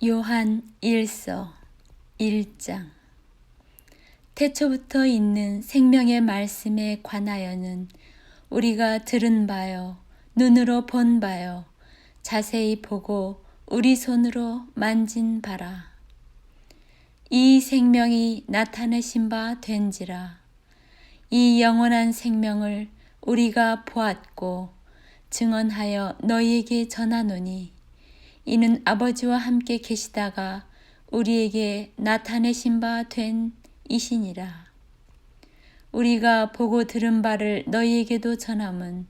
요한 1서 1장. 태초부터 있는 생명의 말씀에 관하여는 우리가 들은 바요, 눈으로 본 바요, 자세히 보고 우리 손으로 만진 바라. 이 생명이 나타내신 바 된지라. 이 영원한 생명을 우리가 보았고 증언하여 너희에게 전하노니, 이는 아버지와 함께 계시다가 우리에게 나타내신 바 된 이시니라. 우리가 보고 들은 바를 너희에게도 전함은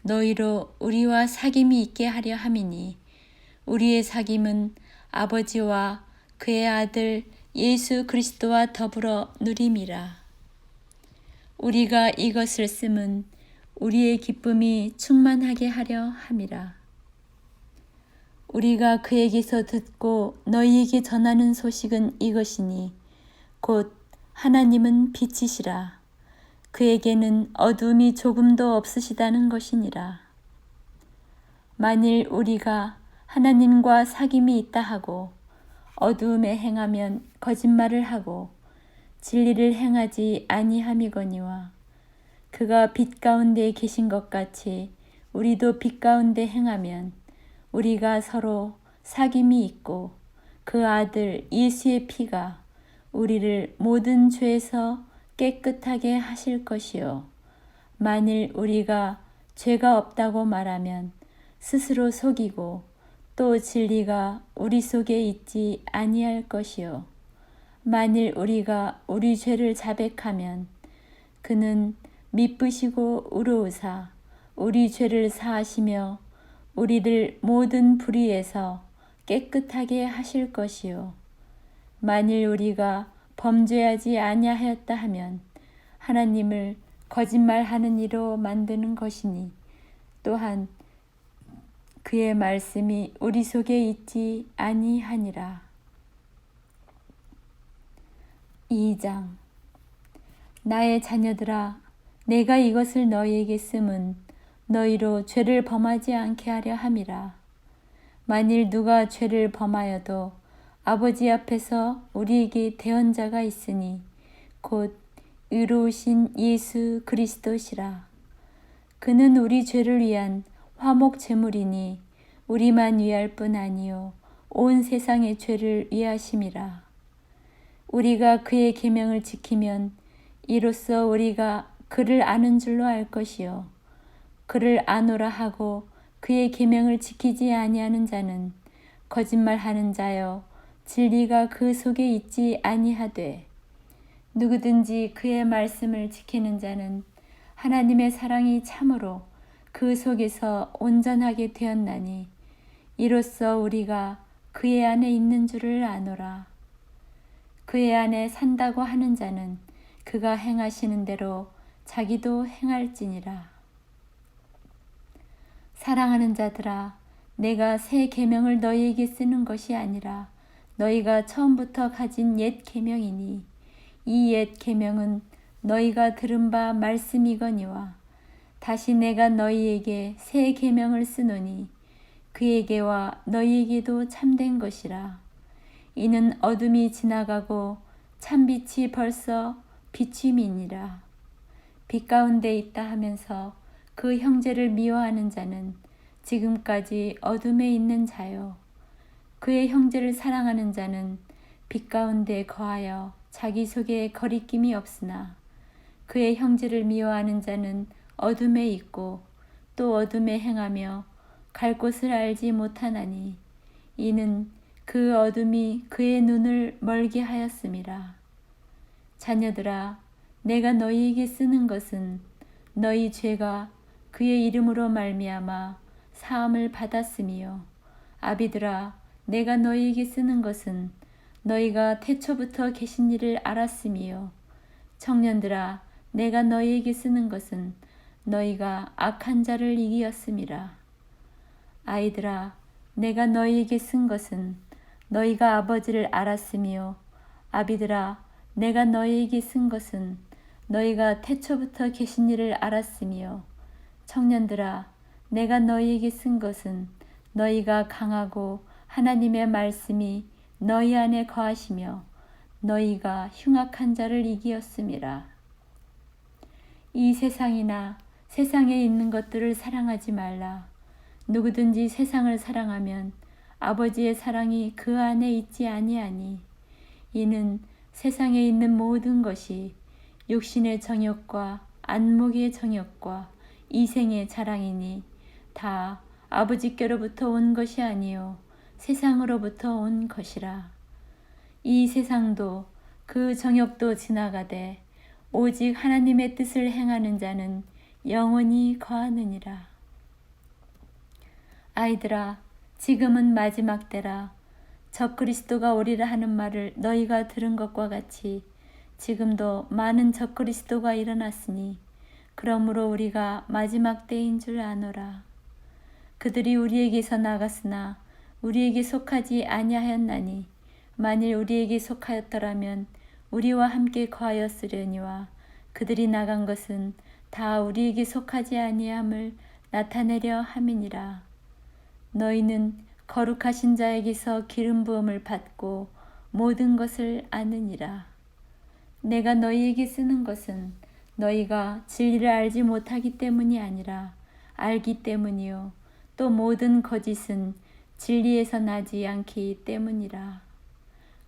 너희로 우리와 사귐이 있게 하려 함이니, 우리의 사귐은 아버지와 그의 아들 예수 그리스도와 더불어 누림이라. 우리가 이것을 쓰면 우리의 기쁨이 충만하게 하려 함이라. 우리가 그에게서 듣고 너희에게 전하는 소식은 이것이니, 곧 하나님은 빛이시라. 그에게는 어둠이 조금도 없으시다는 것이니라. 만일 우리가 하나님과 사귐이 있다 하고 어두움에 행하면 거짓말을 하고 진리를 행하지 아니함이거니와, 그가 빛 가운데 계신 것 같이 우리도 빛 가운데 행하면 우리가 서로 사귐이 있고 그 아들 예수의 피가 우리를 모든 죄에서 깨끗하게 하실 것이요, 만일 우리가 죄가 없다고 말하면 스스로 속이고 또 진리가 우리 속에 있지 아니할 것이요, 만일 우리가 우리 죄를 자백하면 그는 미쁘시고 의로우사 우리 죄를 사하시며 우리를 모든 불의에서 깨끗하게 하실 것이요, 만일 우리가 범죄하지 아니하였다 하면 하나님을 거짓말하는 이로 만드는 것이니, 또한 그의 말씀이 우리 속에 있지 아니하니라. 2장. 나의 자녀들아, 내가 이것을 너희에게 쓰면 너희로 죄를 범하지 않게 하려 함이라. 만일 누가 죄를 범하여도 아버지 앞에서 우리에게 대언자가 있으니, 곧 의로우신 예수 그리스도시라. 그는 우리 죄를 위한 화목 제물이니 우리만 위할 뿐 아니요 온 세상의 죄를 위하심이라. 우리가 그의 계명을 지키면 이로써 우리가 그를 아는 줄로 알 것이요, 그를 아노라 하고 그의 계명을 지키지 아니하는 자는 거짓말하는 자요 진리가 그 속에 있지 아니하되, 누구든지 그의 말씀을 지키는 자는 하나님의 사랑이 참으로 그 속에서 온전하게 되었나니, 이로써 우리가 그의 안에 있는 줄을 아노라. 그의 안에 산다고 하는 자는 그가 행하시는 대로 자기도 행할지니라. 사랑하는 자들아, 내가 새 계명을 너희에게 쓰는 것이 아니라 너희가 처음부터 가진 옛 계명이니, 이 옛 계명은 너희가 들은 바 말씀이거니와, 다시 내가 너희에게 새 계명을 쓰노니 그에게와 너희에게도 참된 것이라. 이는 어둠이 지나가고 참빛이 벌써 비춤이니라. 빛 가운데 있다 하면서 그 형제를 미워하는 자는 지금까지 어둠에 있는 자요, 그의 형제를 사랑하는 자는 빛 가운데 거하여 자기 속에 거리낌이 없으나, 그의 형제를 미워하는 자는 어둠에 있고 또 어둠에 행하며 갈 곳을 알지 못하나니, 이는 그 어둠이 그의 눈을 멀게 하였음이라. 자녀들아, 내가 너희에게 쓰는 것은 너희 죄가 그의 이름으로 말미암아 사함을 받았음이요, 아비들아, 내가 너희에게 쓰는 것은 너희가 태초부터 계신 일을 알았음이요, 청년들아, 내가 너희에게 쓰는 것은 너희가 악한 자를 이기었음이라. 아이들아, 내가 너희에게 쓴 것은 너희가 아버지를 알았으며, 아비들아, 내가 너희에게 쓴 것은 너희가 태초부터 계신 일을 알았으며, 청년들아, 내가 너희에게 쓴 것은 너희가 강하고 하나님의 말씀이 너희 안에 거하시며 너희가 흉악한 자를 이기었음이라. 이 세상이나 세상에 있는 것들을 사랑하지 말라. 누구든지 세상을 사랑하면 아버지의 사랑이 그 안에 있지 아니하니. 이는 세상에 있는 모든 것이 육신의 정욕과 안목의 정욕과 이생의 자랑이니 다 아버지께로부터 온 것이 아니요 세상으로부터 온 것이라. 이 세상도 그 정욕도 지나가되 오직 하나님의 뜻을 행하는 자는 영원히 거하느니라. 아이들아, 지금은 마지막 때라. 적그리스도가 오리라 하는 말을 너희가 들은 것과 같이 지금도 많은 적그리스도가 일어났으니 그러므로 우리가 마지막 때인 줄 아노라. 그들이 우리에게서 나갔으나 우리에게 속하지 아니하였나니 만일 우리에게 속하였더라면 우리와 함께 거하였으려니와 그들이 나간 것은 다 우리에게 속하지 아니함을 나타내려 함이니라. 너희는 거룩하신 자에게서 기름 부음을 받고 모든 것을 아느니라. 내가 너희에게 쓰는 것은 너희가 진리를 알지 못하기 때문이 아니라 알기 때문이요 또 모든 거짓은 진리에서 나지 않기 때문이라.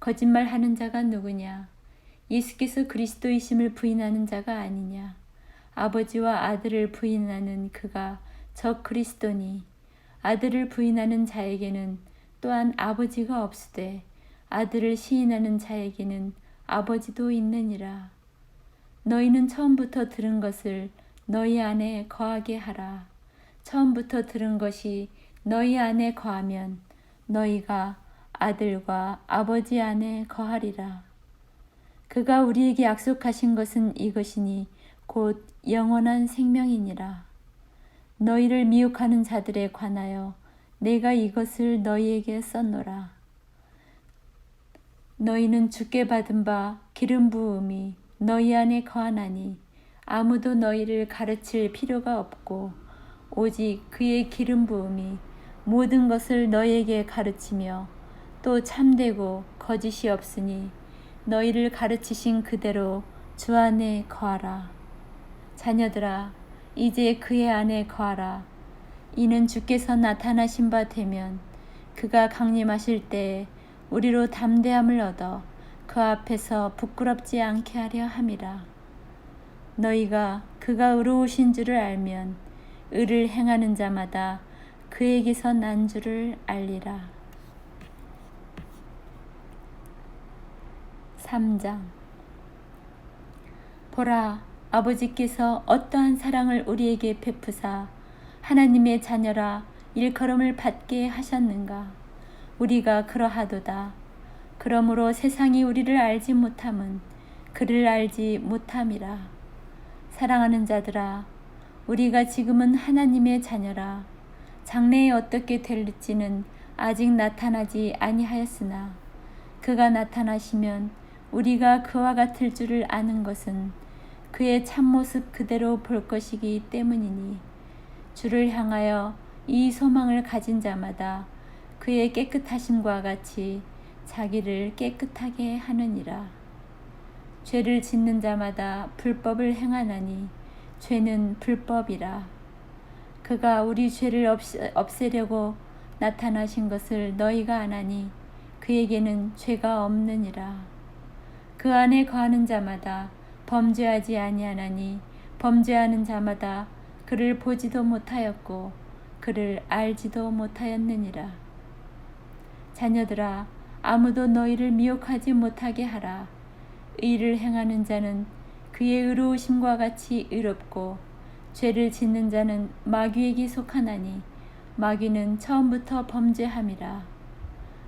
거짓말하는 자가 누구냐? 예수께서 그리스도이심을 부인하는 자가 아니냐? 아버지와 아들을 부인하는 그가 적 그리스도니 아들을 부인하는 자에게는 또한 아버지가 없으되 아들을 시인하는 자에게는 아버지도 있느니라. 너희는 처음부터 들은 것을 너희 안에 거하게 하라. 처음부터 들은 것이 너희 안에 거하면 너희가 아들과 아버지 안에 거하리라. 그가 우리에게 약속하신 것은 이것이니 곧 영원한 생명이니라. 너희를 미혹하는 자들에 관하여 내가 이것을 너희에게 썼노라. 너희는 주께 받은 바 기름 부음이 너희 안에 거하나니 아무도 너희를 가르칠 필요가 없고 오직 그의 기름 부음이 모든 것을 너희에게 가르치며 또 참되고 거짓이 없으니 너희를 가르치신 그대로 주 안에 거하라. 자녀들아, 이제 그의 안에 거하라. 이는 주께서 나타나신 바 되면 그가 강림하실 때에 우리로 담대함을 얻어 그 앞에서 부끄럽지 않게 하려 함이라. 너희가 그가 의로우신 줄을 알면 의를 행하는 자마다 그에게서 난 줄을 알리라. 3장. 보라, 아버지께서 어떠한 사랑을 우리에게 베푸사 하나님의 자녀라 일컬음을 받게 하셨는가. 우리가 그러하도다. 그러므로 세상이 우리를 알지 못함은 그를 알지 못함이라. 사랑하는 자들아, 우리가 지금은 하나님의 자녀라. 장래에 어떻게 될지는 아직 나타나지 아니하였으나 그가 나타나시면 우리가 그와 같을 줄을 아는 것은 그의 참모습 그대로 볼 것이기 때문이니 주를 향하여 이 소망을 가진 자마다 그의 깨끗하심과 같이 자기를 깨끗하게 하느니라. 죄를 짓는 자마다 불법을 행하나니 죄는 불법이라. 그가 우리 죄를 없애려고 나타나신 것을 너희가 아나니 그에게는 죄가 없느니라. 그 안에 거하는 자마다 범죄하지 아니하나니 범죄하는 자마다 그를 보지도 못하였고 그를 알지도 못하였느니라. 자녀들아, 아무도 너희를 미혹하지 못하게 하라. 의를 행하는 자는 그의 의로우심과 같이 의롭고 죄를 짓는 자는 마귀에게 속하나니 마귀는 처음부터 범죄함이라.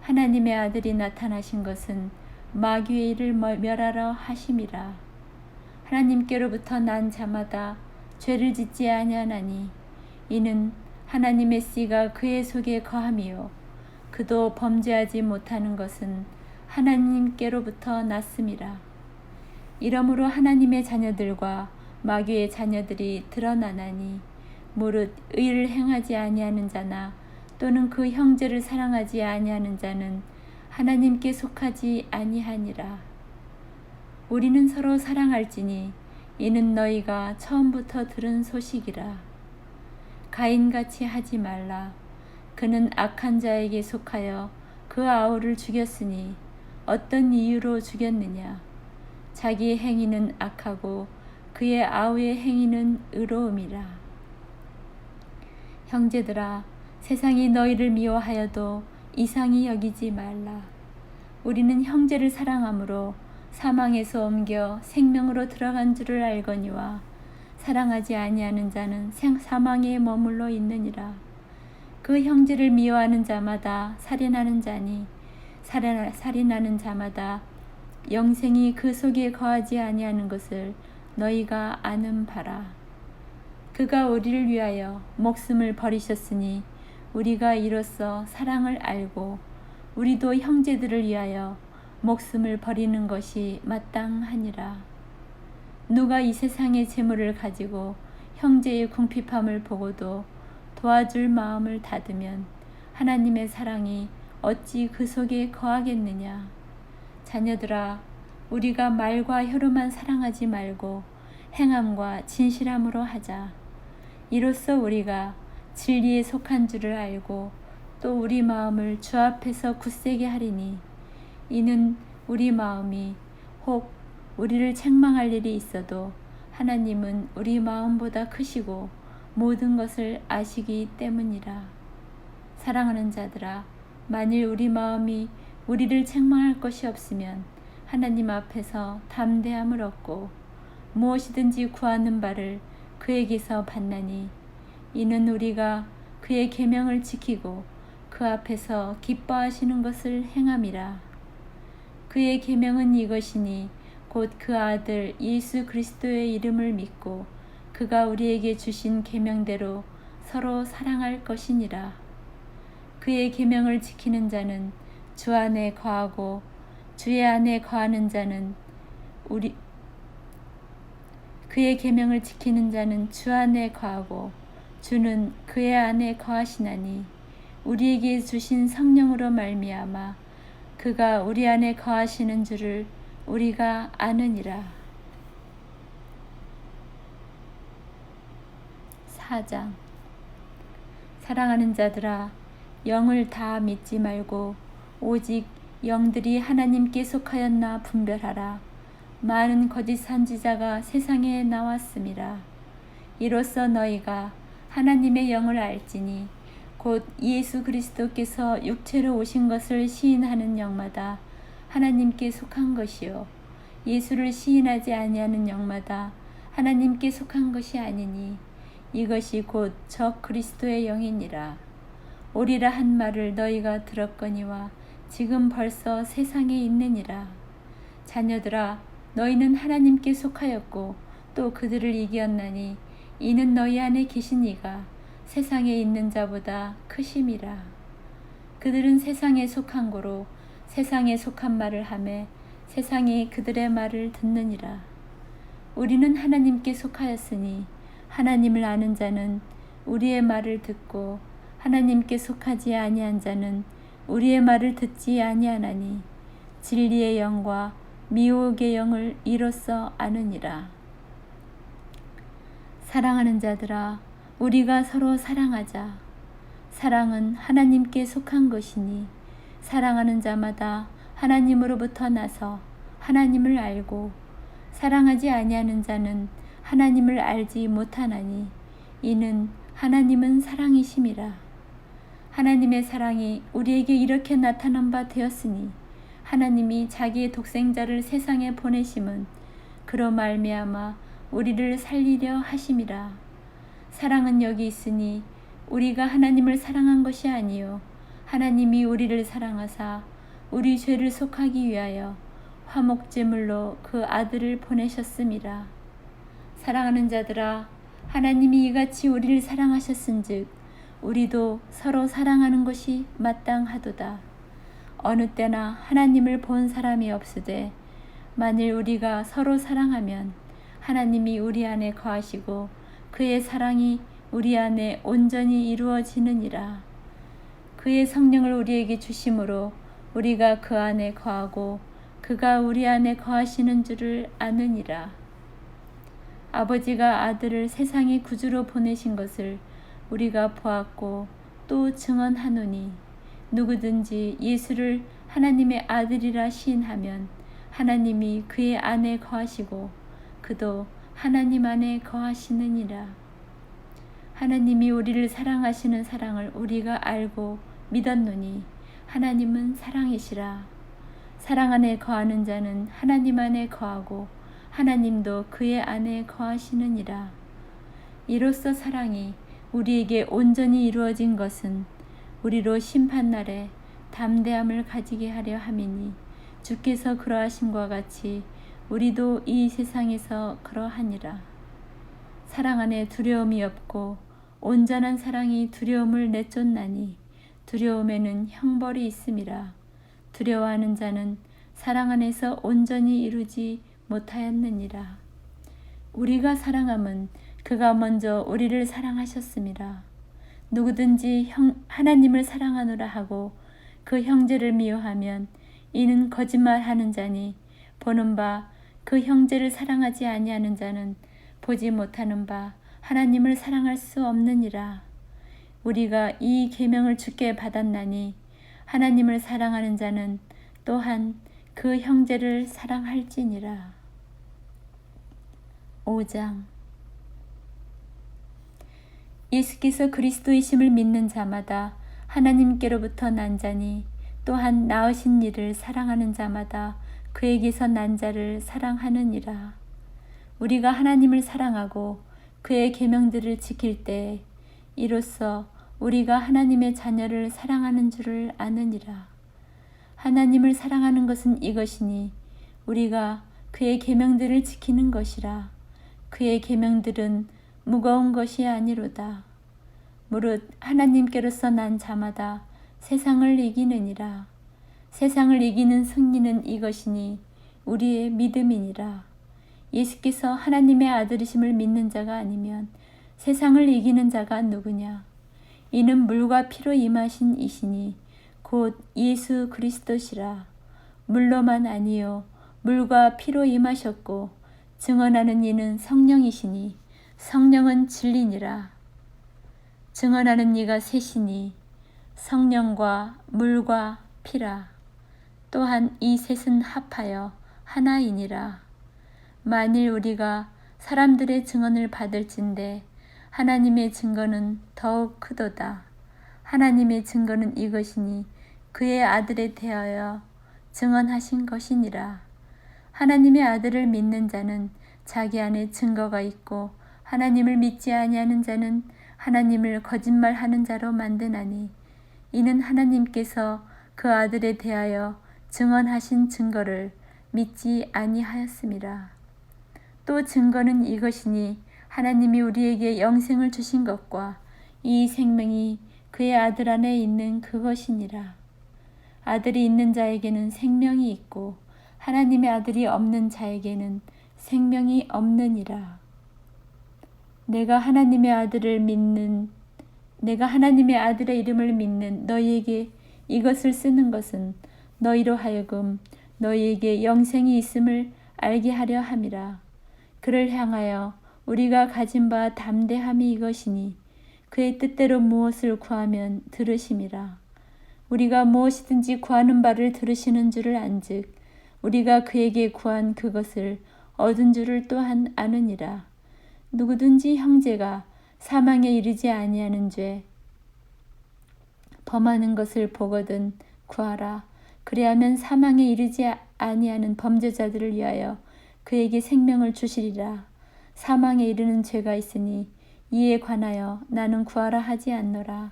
하나님의 아들이 나타나신 것은 마귀의 일을 멸하러 하심이라. 하나님께로부터 난 자마다 죄를 짓지 아니하나니 이는 하나님의 씨가 그의 속에 거함이요 그도 범죄하지 못하는 것은 하나님께로부터 났음이라. 이러므로 하나님의 자녀들과 마귀의 자녀들이 드러나나니 무릇 의를 행하지 아니하는 자나 또는 그 형제를 사랑하지 아니하는 자는 하나님께 속하지 아니하니라. 우리는 서로 사랑할지니 이는 너희가 처음부터 들은 소식이라. 가인같이 하지 말라. 그는 악한 자에게 속하여 그 아우를 죽였으니 어떤 이유로 죽였느냐? 자기의 행위는 악하고 그의 아우의 행위는 의로움이라. 형제들아, 세상이 너희를 미워하여도 이상히 여기지 말라. 우리는 형제를 사랑함으로 사망에서 옮겨 생명으로 들어간 줄을 알거니와 사랑하지 아니하는 자는 사망에 머물러 있느니라. 그 형제를 미워하는 자마다 살인하는 자니 살인하는 자마다 영생이 그 속에 거하지 아니하는 것을 너희가 아는 바라. 그가 우리를 위하여 목숨을 버리셨으니 우리가 이로써 사랑을 알고 우리도 형제들을 위하여 목숨을 버리는 것이 마땅하니라. 누가 이 세상의 재물을 가지고 형제의 궁핍함을 보고도 도와줄 마음을 닫으면 하나님의 사랑이 어찌 그 속에 거하겠느냐. 자녀들아, 우리가 말과 혀로만 사랑하지 말고 행함과 진실함으로 하자. 이로써 우리가 진리에 속한 줄을 알고 또 우리 마음을 주 앞에서 굳세게 하리니 이는 우리 마음이 혹 우리를 책망할 일이 있어도 하나님은 우리 마음보다 크시고 모든 것을 아시기 때문이라. 사랑하는 자들아, 만일 우리 마음이 우리를 책망할 것이 없으면 하나님 앞에서 담대함을 얻고 무엇이든지 구하는 바를 그에게서 받나니 이는 우리가 그의 계명을 지키고 그 앞에서 기뻐하시는 것을 행함이라. 그의 계명은 이것이니 곧 그 아들 예수 그리스도의 이름을 믿고 그가 우리에게 주신 계명대로 서로 사랑할 것이니라. 그의 계명을 지키는 자는 주 안에 거하고 주의 안에 거하는 자는 그의 계명을 지키는 자는 주 안에 거하고 주는 그의 안에 거하시나니 우리에게 주신 성령으로 말미암아 그가 우리 안에 거하시는 줄을 우리가 아느니라. 4장. 사랑하는 자들아, 영을 다 믿지 말고 오직 영들이 하나님께 속하였나 분별하라. 많은 거짓 선지자가 세상에 나왔음이라. 이로써 너희가 하나님의 영을 알지니 곧 예수 그리스도께서 육체로 오신 것을 시인하는 영마다 하나님께 속한 것이요 예수를 시인하지 아니하는 영마다 하나님께 속한 것이 아니니 이것이 곧 적 그리스도의 영이니라. 오리라 한 말을 너희가 들었거니와 지금 벌써 세상에 있느니라. 자녀들아, 너희는 하나님께 속하였고 또 그들을 이겼나니 이는 너희 안에 계신 이가 세상에 있는 자보다 크심이라. 그들은 세상에 속한 고로 세상에 속한 말을 하매 세상이 그들의 말을 듣느니라. 우리는 하나님께 속하였으니 하나님을 아는 자는 우리의 말을 듣고 하나님께 속하지 아니한 자는 우리의 말을 듣지 아니하나니 진리의 영과 미혹의 영을 이로써 아느니라. 사랑하는 자들아, 우리가 서로 사랑하자. 사랑은 하나님께 속한 것이니 사랑하는 자마다 하나님으로부터 나서 하나님을 알고 사랑하지 아니하는 자는 하나님을 알지 못하나니 이는 하나님은 사랑이심이라. 하나님의 사랑이 우리에게 이렇게 나타난 바 되었으니 하나님이 자기의 독생자를 세상에 보내심은 그로 말미암아 우리를 살리려 하심이라. 사랑은 여기 있으니 우리가 하나님을 사랑한 것이 아니요 하나님이 우리를 사랑하사 우리 죄를 속하기 위하여 화목제물로 그 아들을 보내셨음이라. 사랑하는 자들아, 하나님이 이같이 우리를 사랑하셨은즉 우리도 서로 사랑하는 것이 마땅하도다. 어느 때나 하나님을 본 사람이 없으되 만일 우리가 서로 사랑하면 하나님이 우리 안에 거하시고 그의 사랑이 우리 안에 온전히 이루어지느니라. 그의 성령을 우리에게 주심으로 우리가 그 안에 거하고 그가 우리 안에 거하시는 줄을 아느니라. 아버지가 아들을 세상의 구주로 보내신 것을 우리가 보았고 또 증언하노니 누구든지 예수를 하나님의 아들이라 시인하면 하나님이 그의 안에 거하시고 그도 하나님 안에 거하시느니라. 하나님이 우리를 사랑하시는 사랑을 우리가 알고 믿었노니 하나님은 사랑이시라. 사랑 안에 거하는 자는 하나님 안에 거하고 하나님도 그의 안에 거하시느니라. 이로써 사랑이 우리에게 온전히 이루어진 것은 우리로 심판날에 담대함을 가지게 하려 함이니 주께서 그러하심과 같이 우리도 이 세상에서 그러하니라. 사랑 안에 두려움이 없고 온전한 사랑이 두려움을 내쫓나니 두려움에는 형벌이 있음이라. 두려워하는 자는 사랑 안에서 온전히 이루지 못하였느니라. 우리가 사랑함은 그가 먼저 우리를 사랑하셨음이라. 누구든지 하나님을 사랑하노라 하고 그 형제를 미워하면 이는 거짓말하는 자니 보는 바 그 형제를 사랑하지 아니하는 자는 보지 못하는 바 하나님을 사랑할 수 없느니라. 우리가 이 계명을 주께 받았나니 하나님을 사랑하는 자는 또한 그 형제를 사랑할지니라. 5장. 예수께서 그리스도이심을 믿는 자마다 하나님께로부터 난 자니 또한 낳으신 이를 사랑하는 자마다 그에게서 난 자를 사랑하느니라. 우리가 하나님을 사랑하고 그의 계명들을 지킬 때에 이로써 우리가 하나님의 자녀를 사랑하는 줄을 아느니라. 하나님을 사랑하는 것은 이것이니 우리가 그의 계명들을 지키는 것이라. 그의 계명들은 무거운 것이 아니로다. 무릇 하나님께로서 난 자마다 세상을 이기느니라. 세상을 이기는 승리는 이것이니 우리의 믿음이니라. 예수께서 하나님의 아들이심을 믿는 자가 아니면 세상을 이기는 자가 누구냐? 이는 물과 피로 임하신 이시니 곧 예수 그리스도시라. 물로만 아니요 물과 피로 임하셨고 증언하는 이는 성령이시니 성령은 진리니라. 증언하는 이가 셋이니 성령과 물과 피라. 또한 이 셋은 합하여 하나이니라. 만일 우리가 사람들의 증언을 받을진대 하나님의 증거는 더욱 크도다. 하나님의 증거는 이것이니 그의 아들에 대하여 증언하신 것이니라. 하나님의 아들을 믿는 자는 자기 안에 증거가 있고 하나님을 믿지 아니하는 자는 하나님을 거짓말하는 자로 만드나니 이는 하나님께서 그 아들에 대하여 증언하신 증거를 믿지 아니하였음이라. 또 증거는 이것이니 하나님이 우리에게 영생을 주신 것과 이 생명이 그의 아들 안에 있는 그것이니라. 아들이 있는 자에게는 생명이 있고 하나님의 아들이 없는 자에게는 생명이 없느니라. 내가 하나님의 아들의 이름을 믿는 너희에게 이것을 쓰는 것은 너희로 하여금 너희에게 영생이 있음을 알게 하려 함이라. 그를 향하여 우리가 가진 바 담대함이 이것이니 그의 뜻대로 무엇을 구하면 들으심이라. 우리가 무엇이든지 구하는 바를 들으시는 줄을 안즉 우리가 그에게 구한 그것을 얻은 줄을 또한 아느니라. 누구든지 형제가 사망에 이르지 아니하는 죄 범하는 것을 보거든 구하라. 그리하면 사망에 이르지 아니하는 범죄자들을 위하여 그에게 생명을 주시리라. 사망에 이르는 죄가 있으니 이에 관하여 나는 구하라 하지 않노라.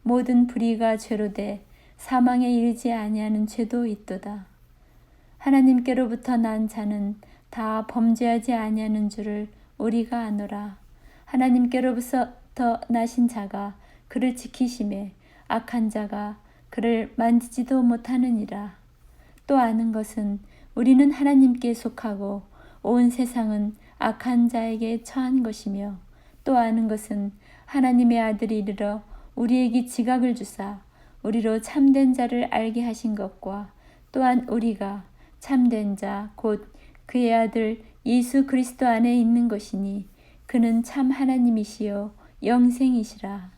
모든 불의가 죄로 돼 사망에 이르지 아니하는 죄도 있도다. 하나님께로부터 난 자는 다 범죄하지 아니하는 줄을 우리가 아노라. 하나님께로부터 나신 자가 그를 지키심에 악한 자가 그를 만지지도 못하느니라. 또 아는 것은 우리는 하나님께 속하고 온 세상은 악한 자에게 처한 것이며 또 아는 것은 하나님의 아들이 이르러 우리에게 지각을 주사 우리로 참된 자를 알게 하신 것과 또한 우리가 참된 자 곧 그의 아들 예수 그리스도 안에 있는 것이니 그는 참 하나님이시요 영생이시라.